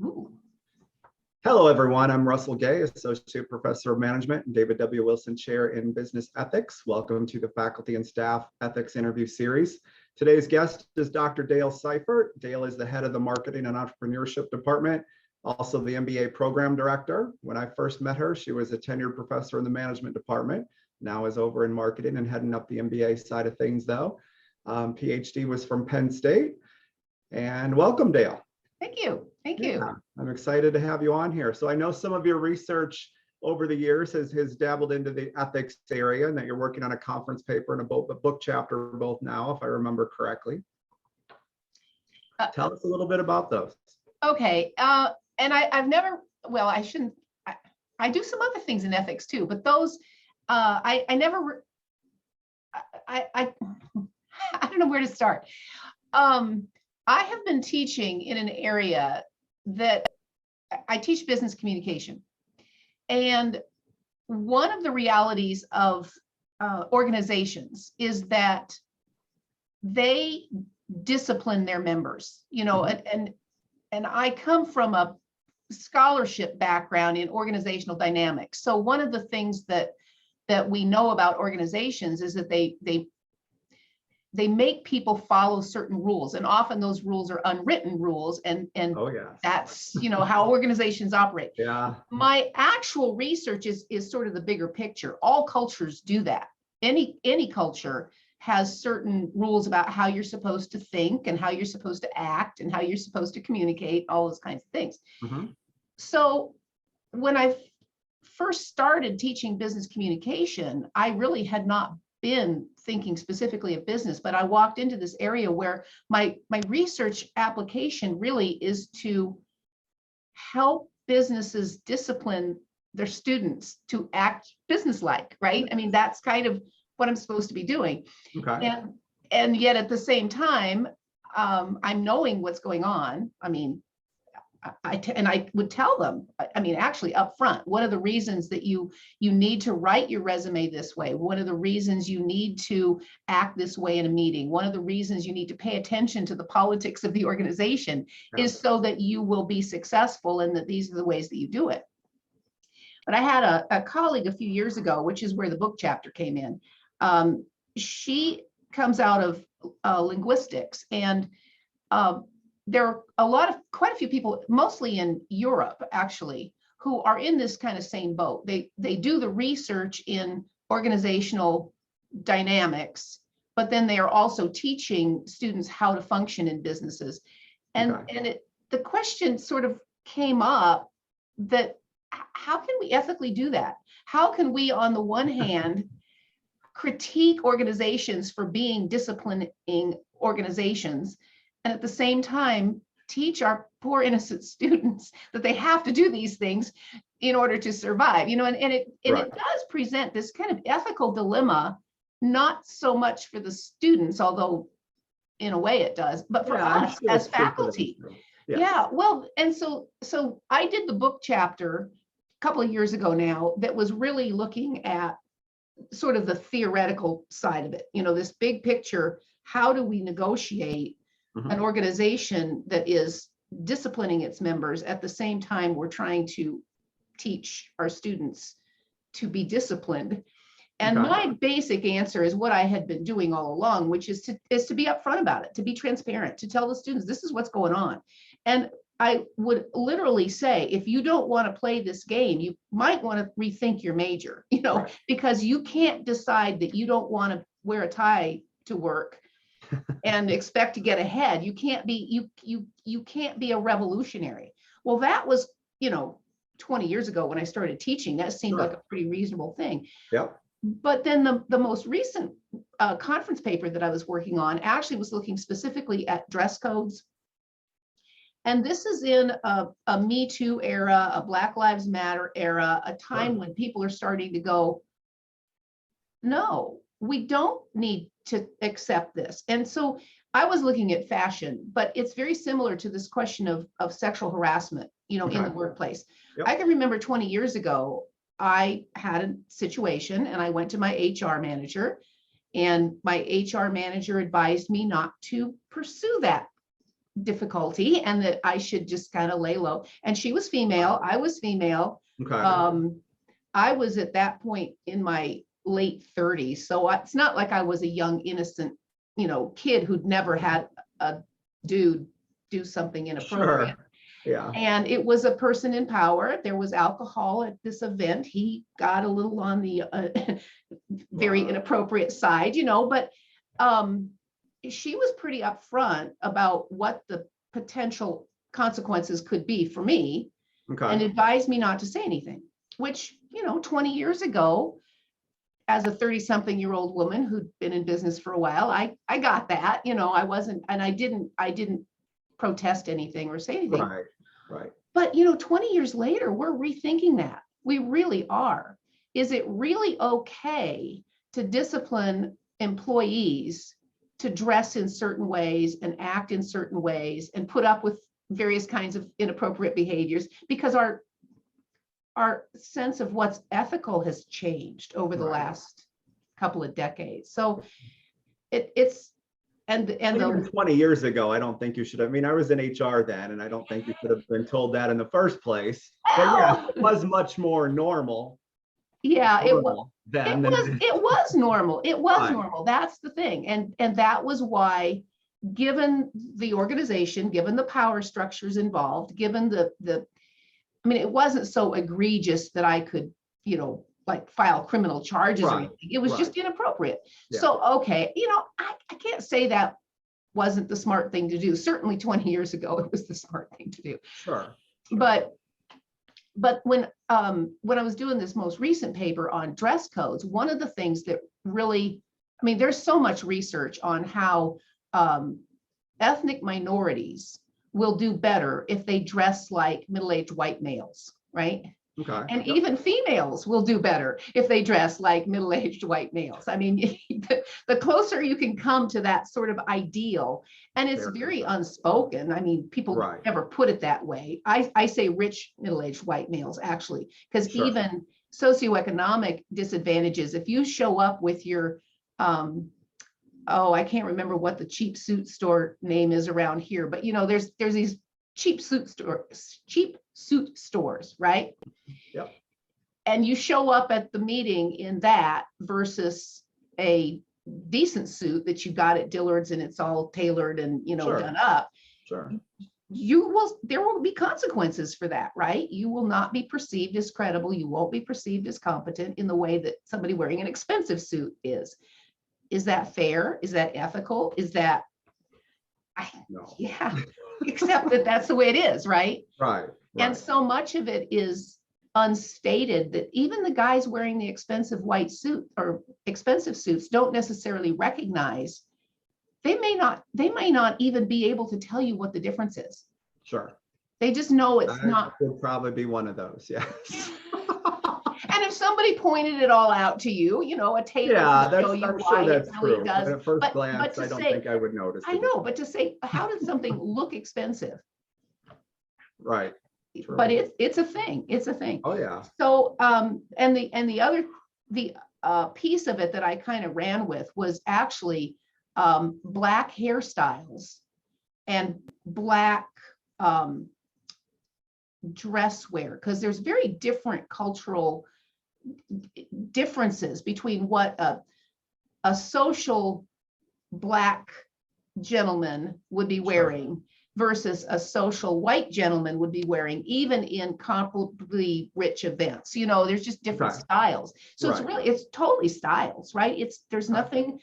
Ooh. Hello, everyone. I'm Russell Gay, Associate Professor of Management and David W. Wilson Chair in Business Ethics. Welcome to the Faculty and Staff Ethics Interview Series. Today's guest is Dr. Dale Seifert. Dale is the head of the Marketing and Entrepreneurship Department, also the MBA Program Director. When I first met her, she was a tenured professor in the Management Department, now is over in Marketing and heading up the MBA side of things, though. PhD was from Penn State. And welcome, Dale. Thank you. Thank you. Yeah, I'm excited to have you on here. So I know some of your research over the years has dabbled into the ethics area, and that you're working on a conference paper and a book chapter both now, if I remember correctly. Tell us a little bit about those. Okay. And I've never, well, I shouldn't, I do some other things in ethics too, but those, I never, I don't know where to start. I have been teaching in an area that I teach business communication. And one of the realities of organizations is that they discipline their members, you know, and I come from a scholarship background in organizational dynamics. So one of the things that we know about organizations is that they make people follow certain rules, and often those rules are unwritten rules, and Oh, yeah. that's, you know, how organizations operate. Yeah. My actual research is sort of the bigger picture. All cultures do that. Any culture has certain rules about how you're supposed to think and how you're supposed to act and how you're supposed to communicate, all those kinds of things. So when I first started teaching business communication, I really had not been thinking specifically of business, but I walked into this area where my research application really is to help businesses discipline their students to act businesslike, right? I mean, that's kind of what I'm supposed to be doing. Okay. And yet at the same time, I'm knowing what's going on. I mean, I would tell them, I mean, actually up front, what are the reasons that you need to write your resume this way? What are the reasons you need to act this way in a meeting? One of the reasons you need to pay attention to the politics of the organization is so that you will be successful, and that these are the ways that you do it. But I had a colleague a few years ago, which is where the book chapter came in. She comes out of linguistics, and there are quite a few people, mostly in Europe, actually, who are in this kind of same boat. They do the research in organizational dynamics, but then they are also teaching students how to function in businesses. And the question sort of came up that how can we ethically do that? How can we, on the one hand, critique organizations for being disciplining organizations, and at the same time teach our poor innocent students that they have to do these things in order to survive, you know, and it does present this kind of ethical dilemma, not so much for the students, although in a way it does, but for us as faculty. Yeah, well, and so I did the book chapter a couple of years ago now that was really looking at sort of the theoretical side of it, you know, this big picture. How do we negotiate an organization that is disciplining its members at the same time we're trying to teach our students to be disciplined? And my basic answer is what I had been doing all along, which is to be upfront about it, to be transparent, to tell the students this is what's going on. And I would literally say, if you don't want to play this game, you might want to rethink your major, you know, because you can't decide that you don't want to wear a tie to work and expect to get ahead. You can't be, you can't be a revolutionary. Well, that was, you know, 20 years ago when I started teaching, that seemed like a pretty reasonable thing. But then the most recent conference paper that I was working on actually was looking specifically at dress codes. And this is in a Me Too era, a Black Lives Matter era, a time when people are starting to go, no, we don't need to accept this. And so I was looking at fashion, but it's very similar to this question of sexual harassment, you know, in the workplace. I can remember 20 years ago, I had a situation and I went to my HR manager, and my HR manager advised me not to pursue that difficulty and that I should just kind of lay low. And she was female, I was female. Okay. I was at that point in my late 30s. So it's not like I was a young, innocent, kid who'd never had a dude do something inappropriate. Sure. Yeah. And it was a person in power. There was alcohol at this event. He got a little on the very inappropriate side, but she was pretty upfront about what the potential consequences could be for me and Okay. advised me not to say anything, which, 20 years ago, as a 30-something-year-old woman who'd been in business for a while, I got that, I wasn't, and I didn't protest anything or say anything. Right. Right. But 20 years later, we're rethinking that. We really are. Is it really okay to discipline employees to dress in certain ways and act in certain ways and put up with various kinds of inappropriate behaviors because our sense of what's ethical has changed over the Right. last couple of decades. So it's Even 20 years ago, I don't think you should have. I mean, I was in HR then, and I don't think you should have been told that in the first place. But yeah, it was much more normal. Yeah, it was. normal then It than was, it was normal. It was Right. normal. That's the thing. And that was why, given the organization, given the power structures involved, given it wasn't so egregious that I could, like file criminal charges or Right, anything. It was just inappropriate. Yeah. So, okay, I can't say that wasn't the smart thing to do. Certainly 20 years ago, it was the smart thing to do. Sure. But when I was doing this most recent paper on dress codes, one of the things that really, there's so much research on how ethnic minorities will do better if they dress like middle-aged white males, right? Okay. And Yep. even females will do better if they dress like middle-aged white males. The closer you can come to that sort of ideal, and it's Very very good. unspoken. People Right. never put it that way. I say rich middle-aged white males, actually, because Sure. even socioeconomic disadvantages, if you show up with your, I can't remember what the cheap suit store name is around here, but there's these cheap suit stores, right? Yep. And you show up at the meeting in that versus a decent suit that you got at Dillard's and it's all tailored and Sure. done up. Sure. There will be consequences for that, right? You will not be perceived as credible. You won't be perceived as competent in the way that somebody wearing an expensive suit is. Is that fair? Is that ethical? Is that, No. yeah, except that that's the way it is, right? Right. And Right. so much of it is unstated that even the guys wearing the expensive white suit or expensive suits don't necessarily recognize. They may not even be able to tell you what the difference is. Sure. They just know it's I not. would probably be one of those. Yes. And if somebody pointed it all out to you, a tailor Yeah, will that's, show you I'm why sure that's it really true. does. But at first But glance, to I don't say- think I would notice. I know, but to say, how does something look expensive? Right. True. But it's a thing. It's a thing. Oh, yeah. So, and the other piece of it that I kind of ran with was actually Black hairstyles and Black dress wear, because there's very different cultural differences between what a social Black gentleman would be wearing versus a social white gentleman would be wearing, even in comparably rich events. There's just different Right. styles. So Right. it's totally styles, right? There's Right. nothing,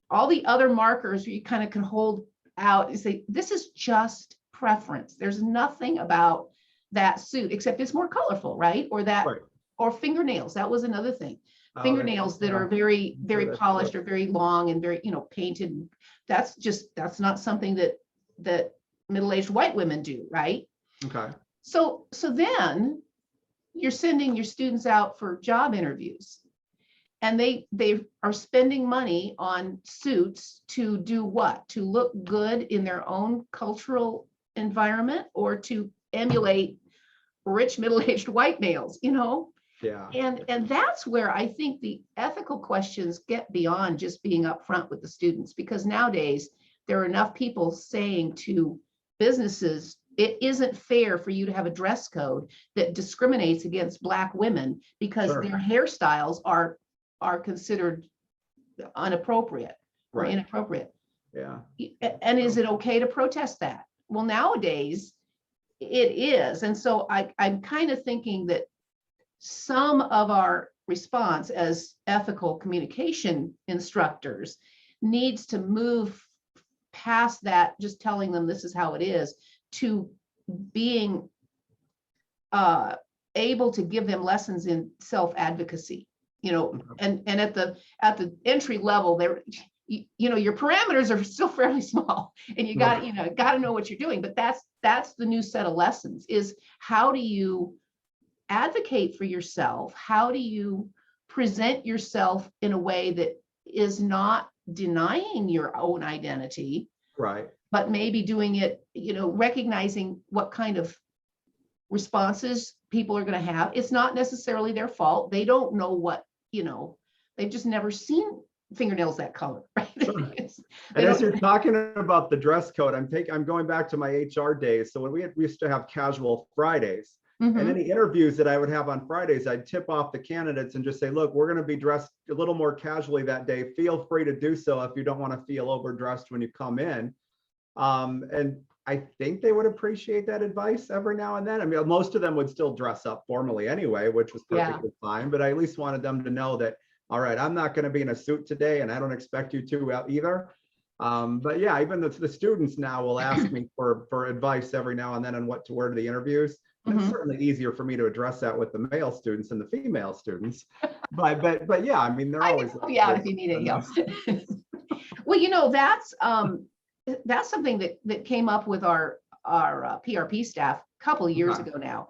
all the other markers you kind of can hold out and say, this is just preference. There's nothing about that suit, except it's more colorful, right? Or Right. or fingernails. That was another thing. Oh, Fingernails that yeah. are very, very that's polished true. or very long and very, painted. That's not something that middle-aged white women do, right? Okay. So then you're sending your students out for job interviews, and they are spending money on suits to do what? To look good in their own cultural environment or to emulate rich middle-aged white males, Yeah. And that's where I think the ethical questions get beyond just being upfront with the students, because nowadays there are enough people saying to businesses, it isn't fair for you to have a dress code that discriminates against Black women because Sure. their hairstyles are considered inappropriate or Right. inappropriate. Yeah. And is it okay to protest that? Well, nowadays it is. And so I'm kind of thinking that some of our response as ethical communication instructors needs to move past that, just telling them this is how it is, to being able to give them lessons in self-advocacy, and at the entry level, there, your parameters are still fairly small, and you got to know what you're doing. But that's the new set of lessons, is how do you advocate for yourself? How do you present yourself in a way that is not denying your own identity, Right. but maybe doing it, recognizing what kind of responses people are going to have. It's not necessarily their fault. They don't know what, they've just never seen fingernails that color, right? Sure. And as you're talking about the dress code, I'm going back to my HR days. So when we used to have casual Fridays, Mhm. and any interviews that I would have on Fridays, I'd tip off the candidates and just say, look, we're going to be dressed a little more casually that day. Feel free to do so if you don't want to feel overdressed when you come in. And I think they would appreciate that advice every now and then. I mean, most of them would still dress up formally anyway, which was perfectly fine, but I at least wanted them to know that, all right, I'm not going to be in a suit today, and I don't expect you to either. But yeah, even the students now will ask me for advice every now and then on what to wear to the interviews. And it's certainly easier for me to address that with the male students than the female students. But yeah, I mean, they're always. Yeah, if you need it, yeah. Well, that's something that came up with our PRP staff a couple of years ago now.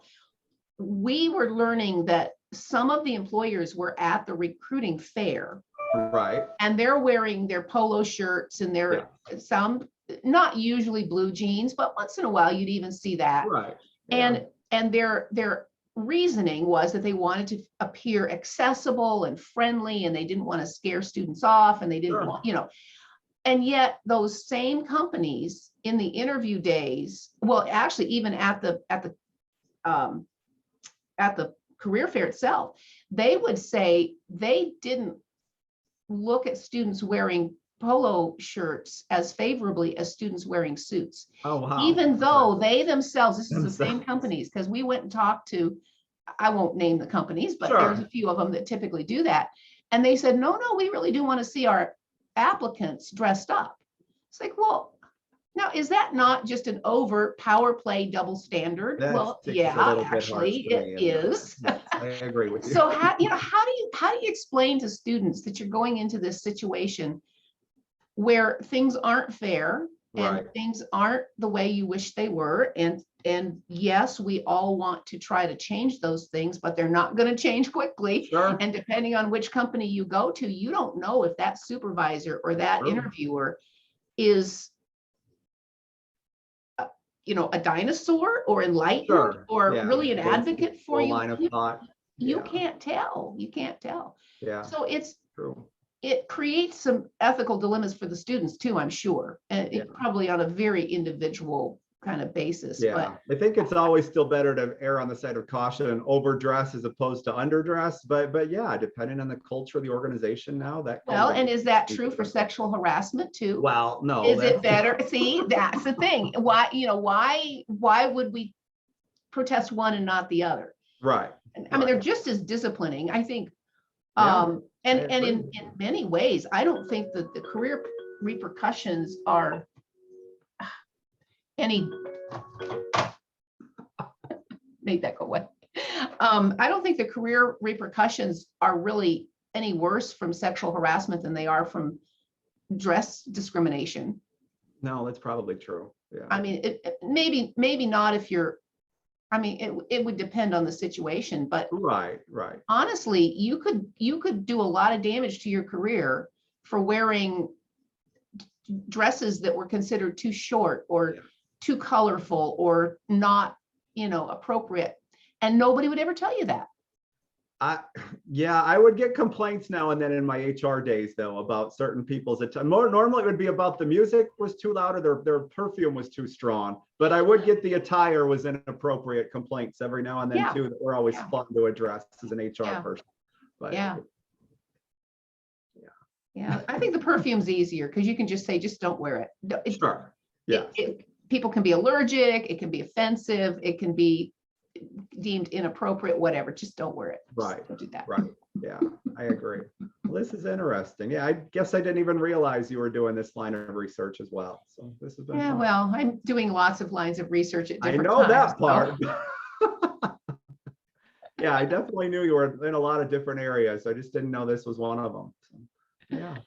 We were learning that some of the employers were at the recruiting fair, right, and they're wearing their polo shirts and their some, not usually blue jeans, but once in a while you'd even see that. Right. And their reasoning was that they wanted to appear accessible and friendly, and they didn't want to scare students off, and they didn't want, and yet those same companies in the interview days, well, actually even at the career fair itself, they would say they didn't look at students wearing polo shirts as favorably as students wearing suits. Oh, wow. Even though they themselves, this is the same companies, because we went and talked to, I won't name the companies, but there's a few of them that typically do that. And they said, no, we really do want to see our applicants dressed up. It's like, well, now, is that not just an overt power play double standard? Well, yeah, actually it is. I agree with you. So how do you explain to students that you're going into this situation where things aren't fair and things aren't the way you wish they were, and yes, we all want to try to change those things, but they're not going to change quickly. And depending on which company you go to, you don't know if that supervisor or that interviewer is a dinosaur or enlightened or really an advocate for you. Line of thought. You can't tell. You can't tell. Yeah. So it's true. It creates some ethical dilemmas for the students too, I'm sure, and it probably on a very individual kind of basis. Yeah, but I think it's always still better to err on the side of caution and overdress as opposed to underdress. But yeah, depending on the culture of the organization now, that. Well, and is that true for sexual harassment too? Well, no. Is it better? See, that's the thing. Why would we protest one and not the other? Right. I mean, they're just as disciplining, I think. And in many ways, I don't think that the career repercussions are any, made that go away. I don't think the career repercussions are really any worse from sexual harassment than they are from dress discrimination. No, that's probably true. Yeah. I mean, maybe not if you're, I mean, it would depend on the situation, but right. Honestly, you could do a lot of damage to your career for wearing dresses that were considered too short or too colorful or not, appropriate, and nobody would ever tell you that. Yeah, I would get complaints now and then in my HR days though about certain people's more normally it would be about the music was too loud or their perfume was too strong. But I would get the attire was inappropriate complaints every now and then Yeah. too that were always Yeah. fun to address as an HR Yeah. person. But Yeah. Yeah, I think the perfume's easier because you can just say, just don't wear it. sure. Yeah. People can be allergic, it can be offensive, it can be deemed inappropriate, whatever. Just don't wear it. Just Right. don't do that. Right. Yeah, I agree. Well, this is interesting. Yeah, I guess I didn't even realize you were doing this line of research as well. So this has been Yeah, fun. well, I'm doing lots of lines of research at I different know times. that part. Yeah, I definitely knew you were in a lot of different areas. I just didn't know this was one of them. So, yeah.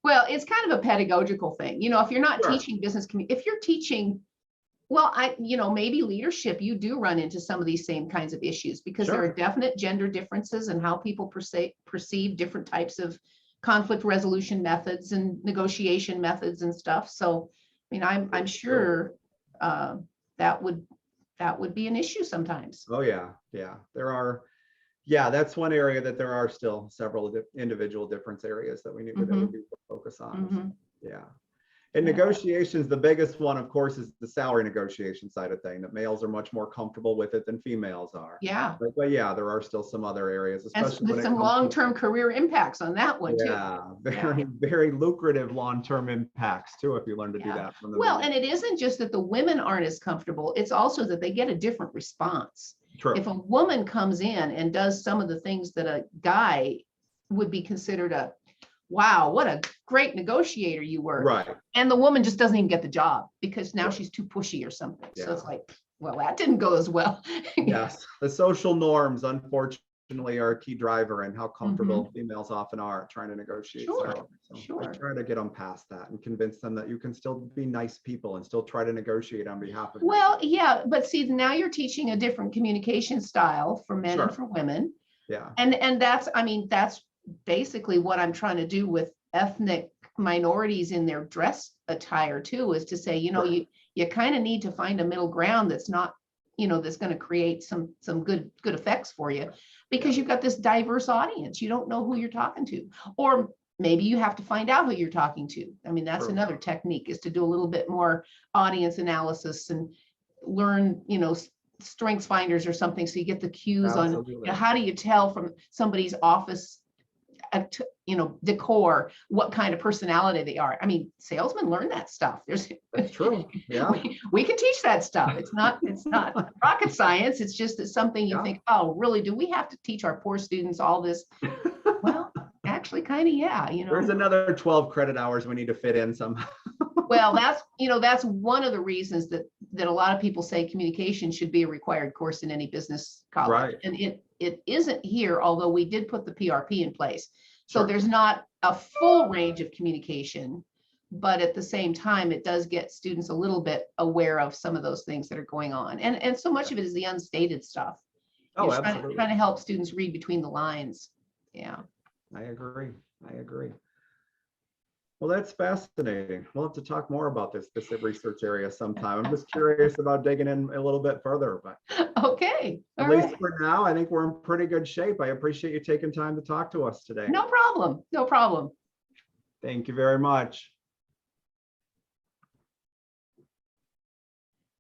Well, it's kind of a pedagogical thing. If you're not Sure. teaching business, if you're teaching, well, maybe leadership, you do run into some of these same kinds of issues because there Sure. are definite gender differences in how people perceive different types of conflict resolution methods and negotiation methods and stuff. So, I mean, I'm sure that would be an issue sometimes. Oh, yeah. Yeah. Yeah, that's one area that there are still several individual difference areas that we need to really focus on. Mhm. Yeah. In Yeah. negotiations, the biggest one, of course, is the salary negotiation side of thing, that males are much more comfortable with it than females are. Yeah. But yeah, there are still some other areas, And especially when with it some comes to- long-term career impacts on that one too. Yeah, very lucrative long-term impacts too, if you learn to do Yeah. that from the Well, beginning. and it isn't just that the women aren't as comfortable, it's also that they get a different response. True. If a woman comes in and does some of the things that a guy would be considered wow, what a great negotiator you were. Right. And the woman just doesn't even get the job because now Right. she's too pushy or something. So it's Yeah. like, well, that didn't go as well. Yes, the social norms, unfortunately, are a key driver in how comfortable Mm-hmm. females often are trying to negotiate. Sure, salary. So I sure. try to get them past that and convince them that you can still be nice people and still try to negotiate on behalf of. Well, yeah, but see, now you're teaching a different communication style for men and Sure. for women. Yeah. And that's basically what I'm trying to do with ethnic minorities in their dress attire too, is to say, Right. you kind of need to find a middle ground that's not, that's going to create some good effects for you, because you've got this diverse audience. You don't know who you're talking to, or maybe you have to find out who you're talking to. I mean, that's True. another technique, is to do a little bit more audience analysis and learn, strengths finders or something, so you get the cues on, Absolutely. how do you tell from somebody's office decor what kind of personality they are. I mean, salesmen learn that stuff. That's true. Yeah. We can teach that stuff. It's not rocket science. It's just that something you think, oh, really, do we have to teach our poor students all this? Well, actually kind of, yeah, There's another 12 credit hours we need to fit in somehow. Well, that's one of the reasons that a lot of people say communication should be a required course in any business college. Right. And it isn't here, although we did put the PRP in place. So Sure. there's not a full range of communication, but at the same time, it does get students a little bit aware of some of those things that are going on. And so much of it is the unstated stuff. Oh, You're absolutely. trying to help students read between the lines. Yeah. I agree. Well, that's fascinating. We'll have to talk more about this research area sometime. I'm just curious about digging in a little bit further, but Okay. at All least right. for now, I think we're in pretty good shape. I appreciate you taking time to talk to us today. No problem. No problem. Thank you very much.